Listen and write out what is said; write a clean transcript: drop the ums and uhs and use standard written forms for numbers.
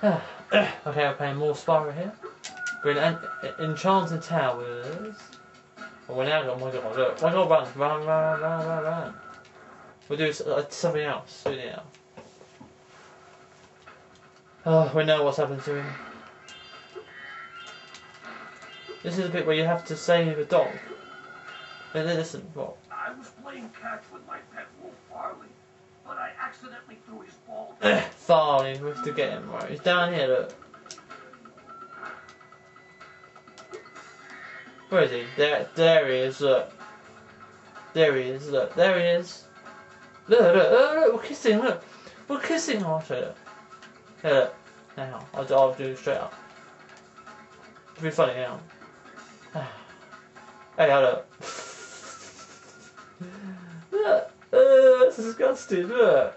Okay, we're playing more Spyro here. We're in Enchanted Towers. Oh, we're now, oh my god, look. Oh my god, run. We'll do something else soon now. Oh, we know what's happened to him. This is a bit where you have to save a dog. And then listen, what? I was playing catch with my pet wolf Farley, but I accidentally threw his ball. Farley, we have to get him right. He's down here, look. Where is he? There he is, look. There he is, look. There he is. Look, we're kissing, look. We're kissing, I'll show you. Yeah, look. Now, I'll do it straight up. It'll be funny now. Hey, look. Look. That's disgusting, look.